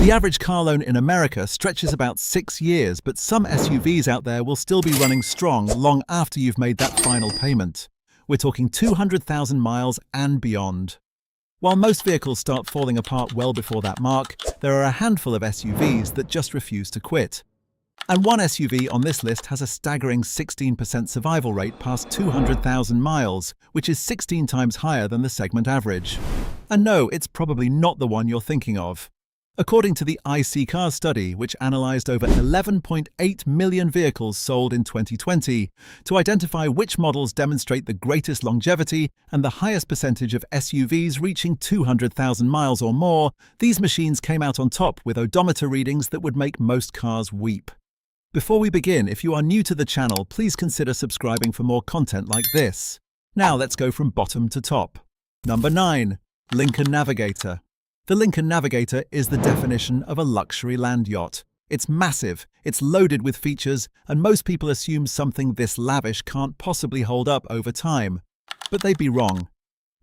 The average car loan in America stretches about 6 years, but some SUVs out there will still be running strong long after you've made that final payment. We're talking 200,000 miles and beyond. While most vehicles start falling apart well before that mark, there are a handful of SUVs that just refuse to quit. And one SUV on this list has a staggering 16% survival rate past 200,000 miles, which is 16 times higher than the segment average. And no, it's probably not the one you're thinking of. According to the IC Cars study, which analyzed over 11.8 million vehicles sold in 2020, to identify which models demonstrate the greatest longevity and the highest percentage of SUVs reaching 200,000 miles or more, these machines came out on top with odometer readings that would make most cars weep. Before we begin, if you are new to the channel, please consider subscribing for more content like this. Now let's go from bottom to top. Number 9. Lincoln Navigator. The Lincoln Navigator is the definition of a luxury land yacht. It's massive, it's loaded with features, and most people assume something this lavish can't possibly hold up over time. But they'd be wrong.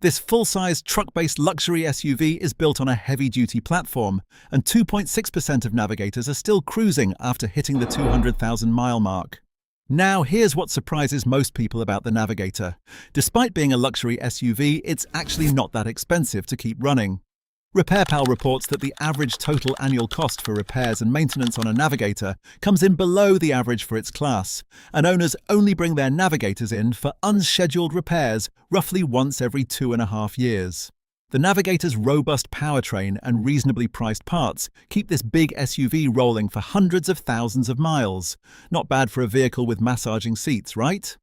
This full-size truck-based luxury SUV is built on a heavy-duty platform, and 2.6% of Navigators are still cruising after hitting the 200,000-mile mark. Now, here's what surprises most people about the Navigator. Despite being a luxury SUV, it's actually not that expensive to keep running. RepairPal reports that the average total annual cost for repairs and maintenance on a Navigator comes in below the average for its class, and owners only bring their Navigators in for unscheduled repairs roughly once every 2.5 years. The Navigator's robust powertrain and reasonably priced parts keep this big SUV rolling for hundreds of thousands of miles. Not bad for a vehicle with massaging seats, right?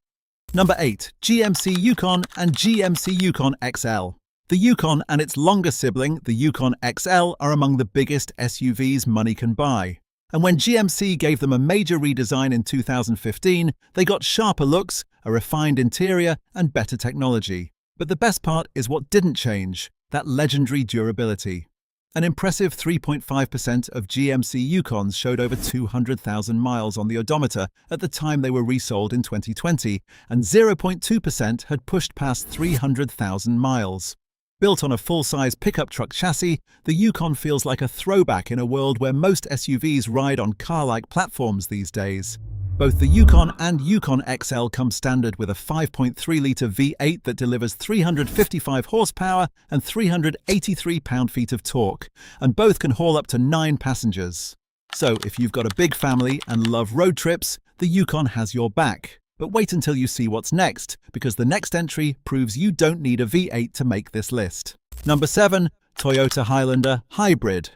Number 8. GMC Yukon and GMC Yukon XL. The Yukon and its longer sibling, the Yukon XL, are among the biggest SUVs money can buy. And when GMC gave them a major redesign in 2015, they got sharper looks, a refined interior, and better technology. But the best part is what didn't change, that legendary durability. An impressive 3.5% of GMC Yukons showed over 200,000 miles on the odometer at the time they were resold in 2020, and 0.2% had pushed past 300,000 miles. Built on a full-size pickup truck chassis, the Yukon feels like a throwback in a world where most SUVs ride on car-like platforms these days. Both the Yukon and Yukon XL come standard with a 5.3-litre V8 that delivers 355 horsepower and 383 pound-feet of torque, and both can haul up to 9 passengers. So if you've got a big family and love road trips, the Yukon has your back. But wait until you see what's next, because the next entry proves you don't need a V8 to make this list. Number 7. Toyota Highlander Hybrid.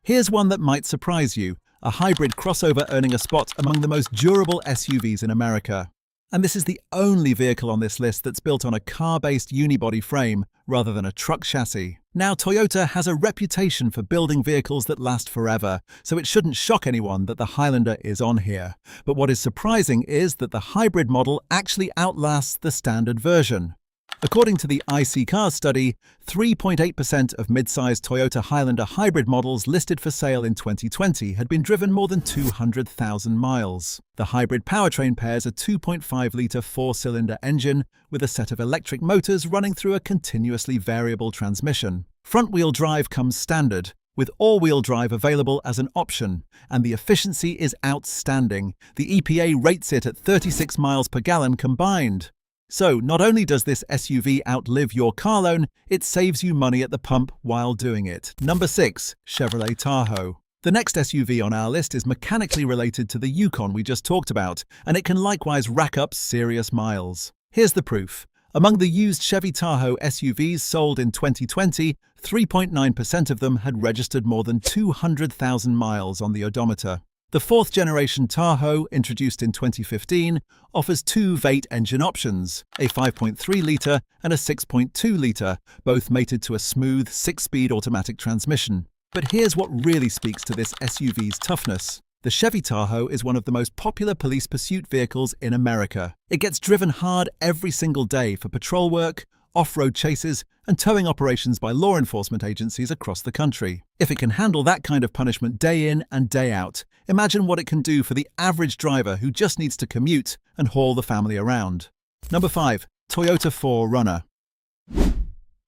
Here's one that might surprise you, a hybrid crossover earning a spot among the most durable SUVs in America. And this is the only vehicle on this list that's built on a car-based unibody frame rather than a truck chassis. Now, Toyota has a reputation for building vehicles that last forever, so it shouldn't shock anyone that the Highlander is on here. But what is surprising is that the hybrid model actually outlasts the standard version. According to the IC Cars study, 3.8% of mid-sized Toyota Highlander hybrid models listed for sale in 2020 had been driven more than 200,000 miles. The hybrid powertrain pairs a 2.5-litre four-cylinder engine with a set of electric motors running through a continuously variable transmission. Front-wheel drive comes standard, with all-wheel drive available as an option, and the efficiency is outstanding. The EPA rates it at 36 miles per gallon combined. So, not only does this SUV outlive your car loan, it saves you money at the pump while doing it. Number 6. Chevrolet Tahoe. The next SUV on our list is mechanically related to the Yukon we just talked about, and it can likewise rack up serious miles. Here's the proof. Among the used Chevy Tahoe SUVs sold in 2020, 3.9% of them had registered more than 200,000 miles on the odometer. The fourth-generation Tahoe, introduced in 2015, offers 2 V8 engine options, a 5.3-litre and a 6.2-litre, both mated to a smooth 6-speed automatic transmission. But here's what really speaks to this SUV's toughness. The Chevy Tahoe is one of the most popular police pursuit vehicles in America. It gets driven hard every single day for patrol work, off-road chases, and towing operations by law enforcement agencies across the country. If it can handle that kind of punishment day in and day out, imagine what it can do for the average driver who just needs to commute and haul the family around. Number 5. Toyota 4Runner.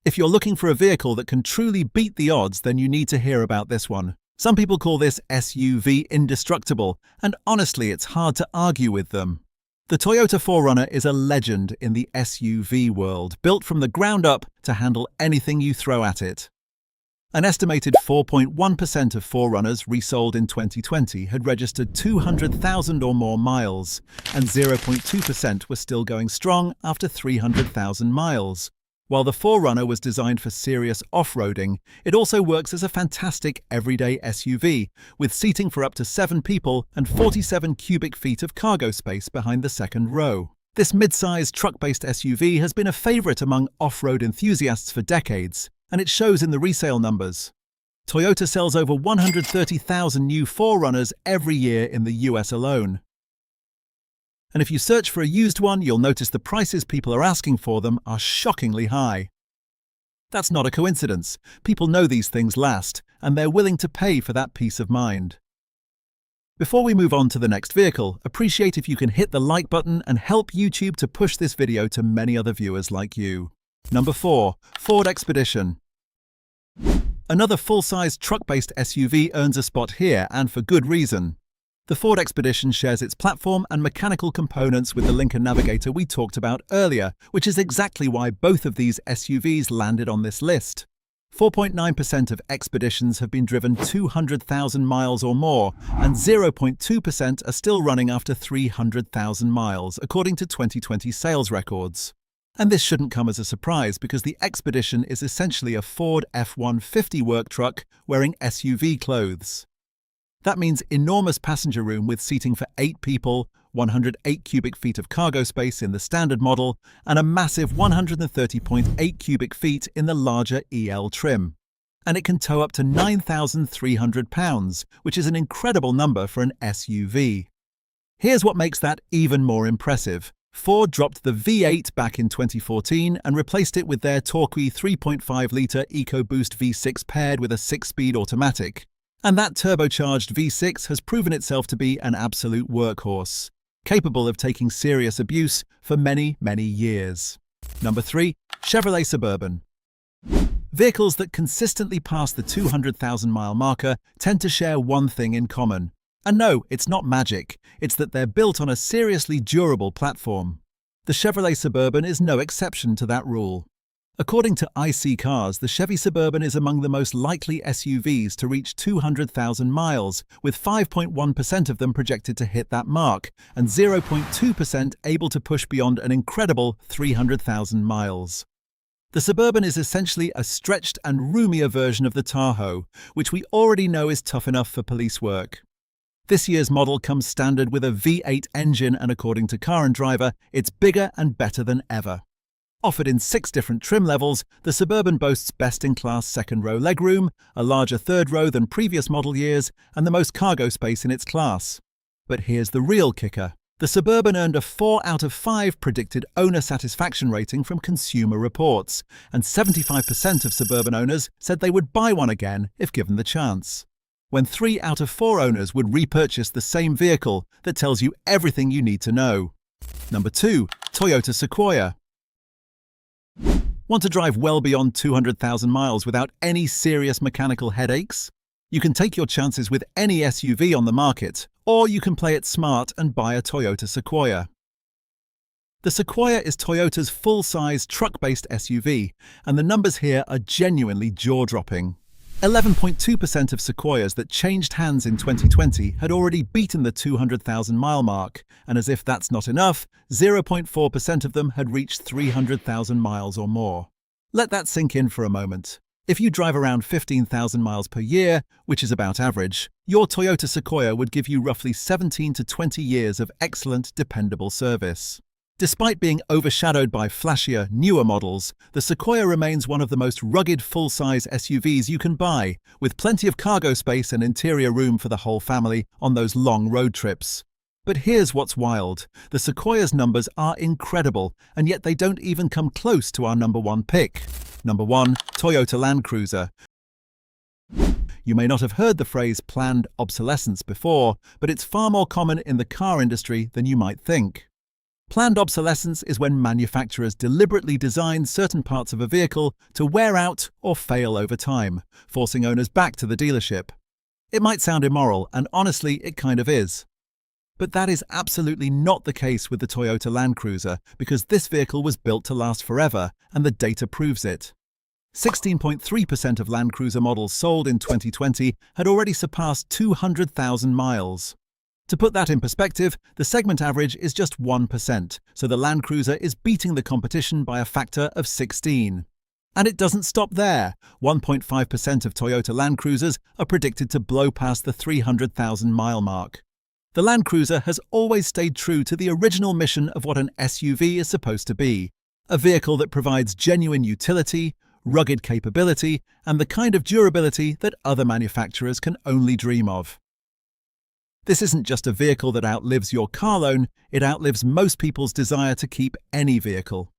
If you're looking for a vehicle that can truly beat the odds, then you need to hear about this one. Some people call this SUV indestructible, and honestly, it's hard to argue with them. The Toyota 4Runner is a legend in the SUV world, built from the ground up to handle anything you throw at it. An estimated 4.1% of 4Runners resold in 2020 had registered 200,000 or more miles, and 0.2% were still going strong after 300,000 miles. While the 4Runner was designed for serious off-roading, it also works as a fantastic everyday SUV, with seating for up to 7 people and 47 cubic feet of cargo space behind the second row. This mid-sized truck-based SUV has been a favorite among off-road enthusiasts for decades, and it shows in the resale numbers. Toyota sells over 130,000 new 4Runners every year in the US alone. And if you search for a used one, you'll notice the prices people are asking for them are shockingly high. That's not a coincidence. People know these things last, and they're willing to pay for that peace of mind. Before we move on to the next vehicle, appreciate if you can hit the like button and help YouTube to push this video to many other viewers like you. Number 4. Ford Expedition. Another full-size truck-based SUV earns a spot here, and for good reason. The Ford Expedition shares its platform and mechanical components with the Lincoln Navigator we talked about earlier, which is exactly why both of these SUVs landed on this list. 4.9% of Expeditions have been driven 200,000 miles or more, and 0.2% are still running after 300,000 miles, according to 2020 sales records. And this shouldn't come as a surprise because the Expedition is essentially a Ford F-150 work truck wearing SUV clothes. That means enormous passenger room with seating for 8 people, 108 cubic feet of cargo space in the standard model, and a massive 130.8 cubic feet in the larger EL trim. And it can tow up to 9,300 pounds, which is an incredible number for an SUV. Here's what makes that even more impressive. Ford dropped the V8 back in 2014 and replaced it with their torquey 3.5-litre EcoBoost V6 paired with a 6-speed automatic. And that turbocharged V6 has proven itself to be an absolute workhorse, capable of taking serious abuse for many, many years. Number 3. Chevrolet Suburban. Vehicles that consistently pass the 200,000-mile marker tend to share one thing in common. And no, it's not magic, it's that they're built on a seriously durable platform. The Chevrolet Suburban is no exception to that rule. According to IC Cars, the Chevy Suburban is among the most likely SUVs to reach 200,000 miles, with 5.1% of them projected to hit that mark, and 0.2% able to push beyond an incredible 300,000 miles. The Suburban is essentially a stretched and roomier version of the Tahoe, which we already know is tough enough for police work. This year's model comes standard with a V8 engine, and according to Car and Driver, it's bigger and better than ever. Offered in 6 different trim levels, the Suburban boasts best-in-class second-row legroom, a larger third row than previous model years, and the most cargo space in its class. But here's the real kicker. The Suburban earned a 4 out of 5 predicted owner satisfaction rating from Consumer Reports, and 75% of Suburban owners said they would buy one again if given the chance. When 3 out of 4 owners would repurchase the same vehicle, that tells you everything you need to know. Number 2. Toyota Sequoia. Want to drive well beyond 200,000 miles without any serious mechanical headaches? You can take your chances with any SUV on the market, or you can play it smart and buy a Toyota Sequoia. The Sequoia is Toyota's full-size truck-based SUV, and the numbers here are genuinely jaw-dropping. 11.2% of Sequoias that changed hands in 2020 had already beaten the 200,000-mile mark, and as if that's not enough, 0.4% of them had reached 300,000 miles or more. Let that sink in for a moment. If you drive around 15,000 miles per year, which is about average, your Toyota Sequoia would give you roughly 17 to 20 years of excellent, dependable service. Despite being overshadowed by flashier, newer models, the Sequoia remains one of the most rugged full-size SUVs you can buy, with plenty of cargo space and interior room for the whole family on those long road trips. But here's what's wild. The Sequoia's numbers are incredible, and yet they don't even come close to our number 1 pick. Number 1. Toyota Land Cruiser. You may not have heard the phrase planned obsolescence before, but it's far more common in the car industry than you might think. Planned obsolescence is when manufacturers deliberately design certain parts of a vehicle to wear out or fail over time, forcing owners back to the dealership. It might sound immoral, and honestly, it kind of is. But that is absolutely not the case with the Toyota Land Cruiser, because this vehicle was built to last forever, and the data proves it. 16.3% of Land Cruiser models sold in 2020 had already surpassed 200,000 miles. To put that in perspective, the segment average is just 1%, so the Land Cruiser is beating the competition by a factor of 16. And it doesn't stop there. 1.5% of Toyota Land Cruisers are predicted to blow past the 300,000-mile mark. The Land Cruiser has always stayed true to the original mission of what an SUV is supposed to be, a vehicle that provides genuine utility, rugged capability, and the kind of durability that other manufacturers can only dream of. This isn't just a vehicle that outlives your car loan, it outlives most people's desire to keep any vehicle.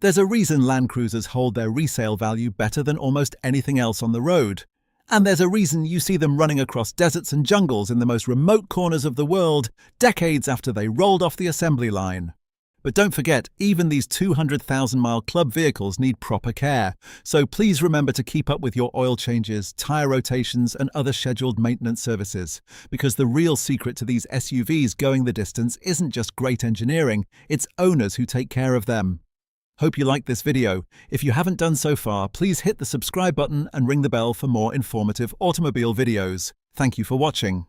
There's a reason Land Cruisers hold their resale value better than almost anything else on the road. And there's a reason you see them running across deserts and jungles in the most remote corners of the world, decades after they rolled off the assembly line. But don't forget, even these 200,000-mile club vehicles need proper care, so please remember to keep up with your oil changes, tire rotations, and other scheduled maintenance services, because the real secret to these SUVs going the distance isn't just great engineering, it's owners who take care of them. Hope you liked this video. If you haven't done so far, please hit the subscribe button and ring the bell for more informative automobile videos. Thank you for watching.